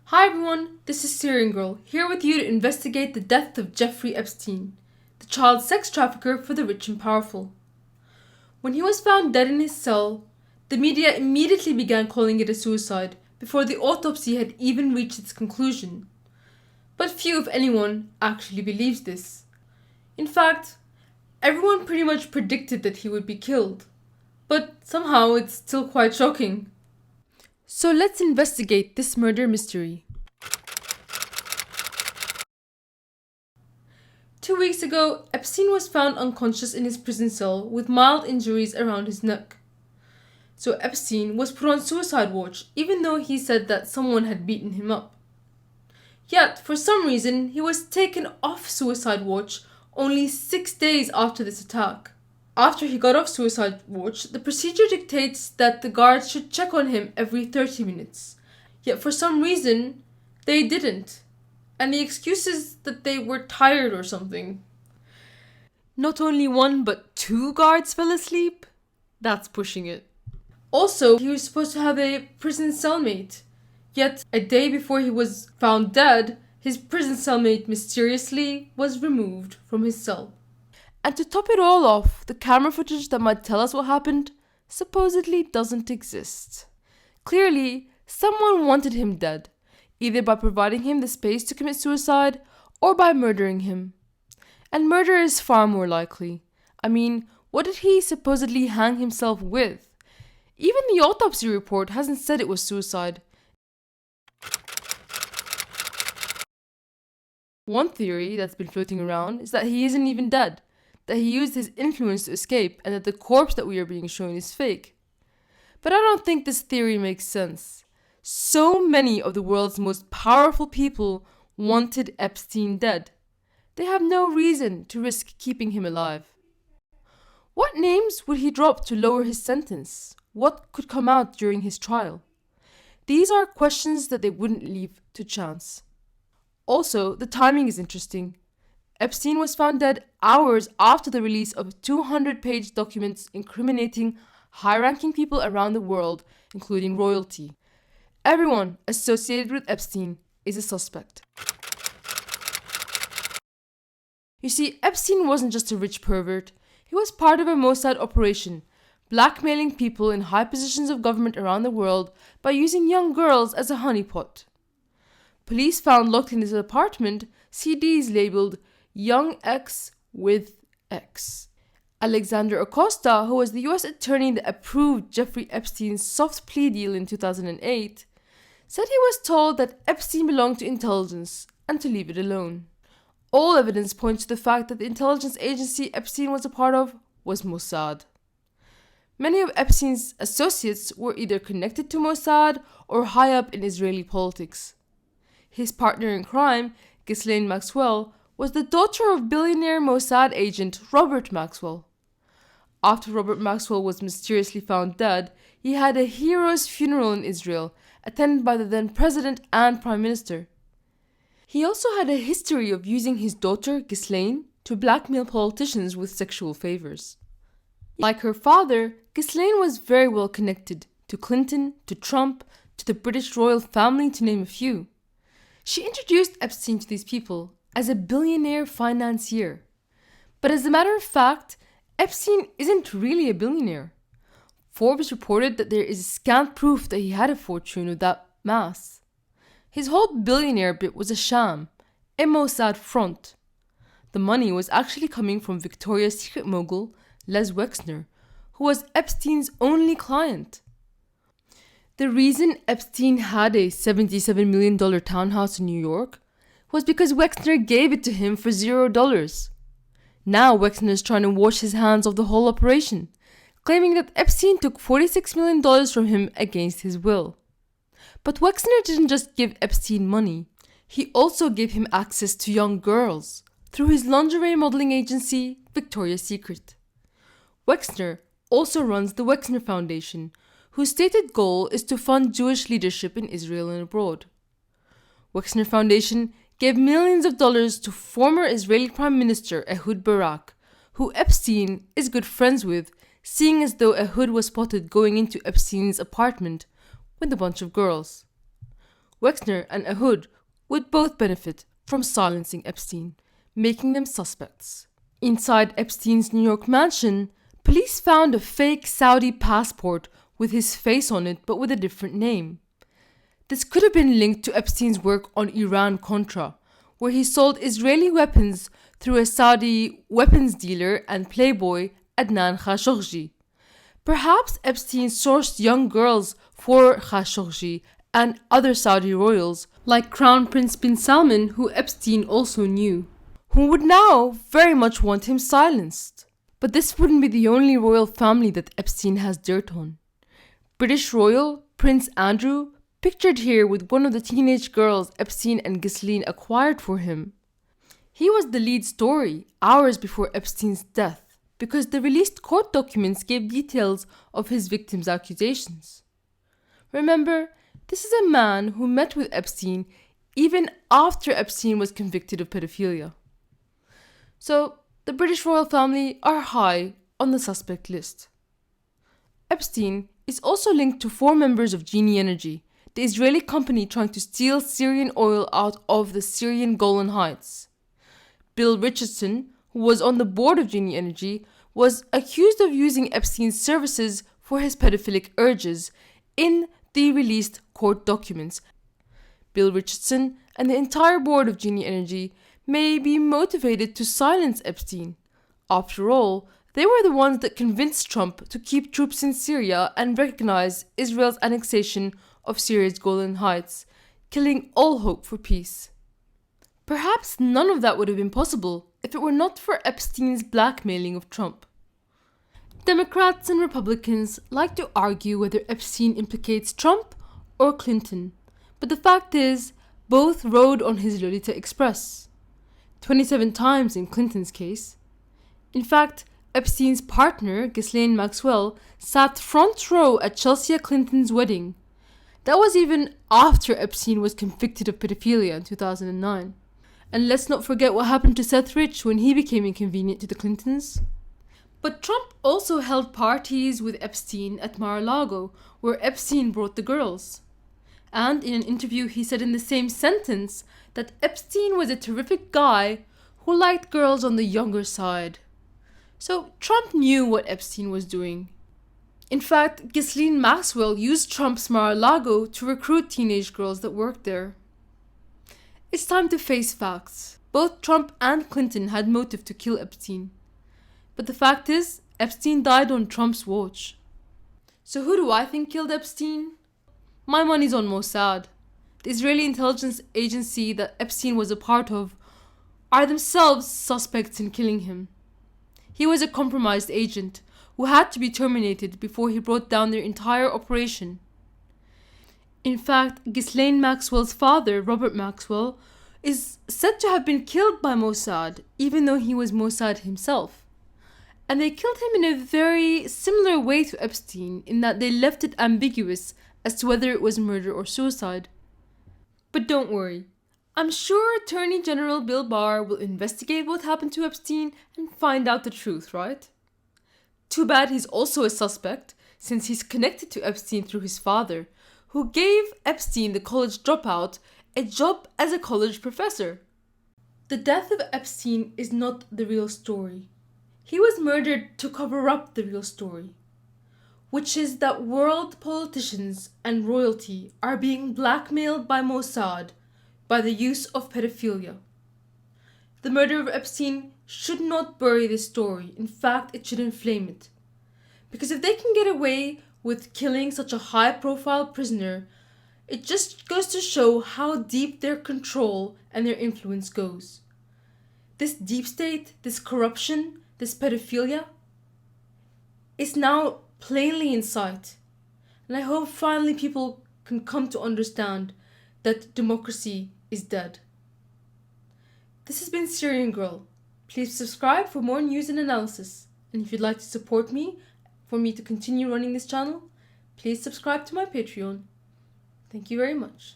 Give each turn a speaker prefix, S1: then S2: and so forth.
S1: Hi everyone, this is Syrian Girl, here with you to investigate the death of Jeffrey Epstein, the child sex trafficker for the rich and powerful. When he was found dead in his cell, the media immediately began calling it a suicide before the autopsy had even reached its conclusion. But few, if anyone, actually believes this. In fact, everyone pretty much predicted that he would be killed. But somehow it's still quite shocking. So let's investigate this murder mystery. 2 weeks ago, Epstein was found unconscious in his prison cell with mild injuries around his neck. So Epstein was put on suicide watch even though he said that someone had beaten him up. Yet, for some reason, he was taken off suicide watch only 6 days after this attack. After he got off suicide watch, the procedure dictates that the guards should check on him every 30 minutes. Yet for some reason, they didn't. And the excuse is that they were tired or something. Not only one but two guards fell asleep? That's pushing it. Also, he was supposed to have a prison cellmate. Yet, a day before he was found dead, his prison cellmate mysteriously was removed from his cell. And to top it all off, the camera footage that might tell us what happened supposedly doesn't exist. Clearly, someone wanted him dead, either by providing him the space to commit suicide or by murdering him. And murder is far more likely. I mean, what did he supposedly hang himself with? Even the autopsy report hasn't said it was suicide. One theory that's been floating around is that he isn't even dead, that he used his influence to escape and that the corpse that we are being shown is fake. But I don't think this theory makes sense. So many of the world's most powerful people wanted Epstein dead. They have no reason to risk keeping him alive. What names would he drop to lower his sentence? What could come out during his trial? These are questions that they wouldn't leave to chance. Also, the timing is interesting. Epstein was found dead hours after the release of 200-page documents incriminating high-ranking people around the world, including royalty. Everyone associated with Epstein is a suspect. You see, Epstein wasn't just a rich pervert. He was part of a Mossad operation, blackmailing people in high positions of government around the world by using young girls as a honeypot. Police found locked in his apartment CDs labeled Young X with X. Alexander Acosta, who was the US attorney that approved Jeffrey Epstein's soft plea deal in 2008, said he was told that Epstein belonged to intelligence and to leave it alone. All evidence points to the fact that the intelligence agency Epstein was a part of was Mossad. Many of Epstein's associates were either connected to Mossad or high up in Israeli politics. His partner in crime, Ghislaine Maxwell, was the daughter of billionaire Mossad agent Robert Maxwell. After Robert Maxwell was mysteriously found dead, he had a hero's funeral in Israel, attended by the then president and prime minister. He also had a history of using his daughter, Ghislaine, to blackmail politicians with sexual favors. Like her father, Ghislaine was very well connected to Clinton, to Trump, to the British royal family, to name a few. She introduced Epstein to these people as a billionaire financier. But as a matter of fact, Epstein isn't really a billionaire. Forbes reported that there is scant proof that he had a fortune of that mass. His whole billionaire bit was a sham, a Mossad front. The money was actually coming from Victoria's Secret mogul, Les Wexner, who was Epstein's only client. The reason Epstein had a $77 million townhouse in New York was because Wexner gave it to him for $0. Now Wexner is trying to wash his hands of the whole operation, claiming that Epstein took $46 million from him against his will. But Wexner didn't just give Epstein money. He also gave him access to young girls through his lingerie modeling agency, Victoria's Secret. Wexner also runs the Wexner Foundation, whose stated goal is to fund Jewish leadership in Israel and abroad. Wexner Foundation gave millions of dollars to former Israeli Prime Minister Ehud Barak, who Epstein is good friends with, seeing as though Ehud was spotted going into Epstein's apartment with a bunch of girls. Wexner and Ehud would both benefit from silencing Epstein, making them suspects. Inside Epstein's New York mansion, police found a fake Saudi passport with his face on it but with a different name. This could have been linked to Epstein's work on Iran-Contra, where he sold Israeli weapons through a Saudi weapons dealer and playboy Adnan Khashoggi. Perhaps Epstein sourced young girls for Khashoggi and other Saudi royals, like Crown Prince bin Salman, who Epstein also knew, who would now very much want him silenced. But this wouldn't be the only royal family that Epstein has dirt on. British royal Prince Andrew, pictured here with one of the teenage girls Epstein and Ghislaine acquired for him. He was the lead story hours before Epstein's death because the released court documents gave details of his victim's accusations. Remember, this is a man who met with Epstein even after Epstein was convicted of pedophilia. So, the British royal family are high on the suspect list. Epstein is also linked to 4 members of Genie Energy, the Israeli company trying to steal Syrian oil out of the Syrian Golan Heights. Bill Richardson, who was on the board of Genie Energy, was accused of using Epstein's services for his pedophilic urges in the released court documents. Bill Richardson and the entire board of Genie Energy may be motivated to silence Epstein. After all, they were the ones that convinced Trump to keep troops in Syria and recognize Israel's annexation of Syria's Golan Heights, killing all hope for peace. Perhaps none of that would have been possible if it were not for Epstein's blackmailing of Trump. Democrats and Republicans like to argue whether Epstein implicates Trump or Clinton, but the fact is, both rode on his Lolita Express. 27 times in Clinton's case. In fact, Epstein's partner, Ghislaine Maxwell, sat front row at Chelsea Clinton's wedding. That was even after Epstein was convicted of pedophilia in 2009. And let's not forget what happened to Seth Rich when he became inconvenient to the Clintons. But Trump also held parties with Epstein at Mar-a-Lago, where Epstein brought the girls. And in an interview he said in the same sentence that Epstein was a terrific guy who liked girls on the younger side. So Trump knew what Epstein was doing. In fact, Ghislaine Maxwell used Trump's Mar-a-Lago to recruit teenage girls that worked there. It's time to face facts. Both Trump and Clinton had motive to kill Epstein. But the fact is, Epstein died on Trump's watch. So who do I think killed Epstein? My money's on Mossad. The Israeli intelligence agency that Epstein was a part of are themselves suspects in killing him. He was a compromised agent who had to be terminated before he brought down their entire operation. In fact, Ghislaine Maxwell's father, Robert Maxwell, is said to have been killed by Mossad, even though he was Mossad himself. And they killed him in a very similar way to Epstein, in that they left it ambiguous as to whether it was murder or suicide. But don't worry, I'm sure Attorney General Bill Barr will investigate what happened to Epstein and find out the truth, right? Too bad he's also a suspect, since he's connected to Epstein through his father, who gave Epstein, the college dropout, a job as a college professor. The death of Epstein is not the real story. He was murdered to cover up the real story, which is that world politicians and royalty are being blackmailed by Mossad by the use of pedophilia. The murder of Epstein should not bury this story. In fact, it should inflame it. Because if they can get away with killing such a high-profile prisoner, it just goes to show how deep their control and their influence goes. This deep state, this corruption, this pedophilia is now plainly in sight. And I hope finally people can come to understand that democracy is dead. This has been Syrian Girl. Please subscribe for more news and analysis. And if you'd like to support me, for me to continue running this channel, please subscribe to my Patreon. Thank you very much.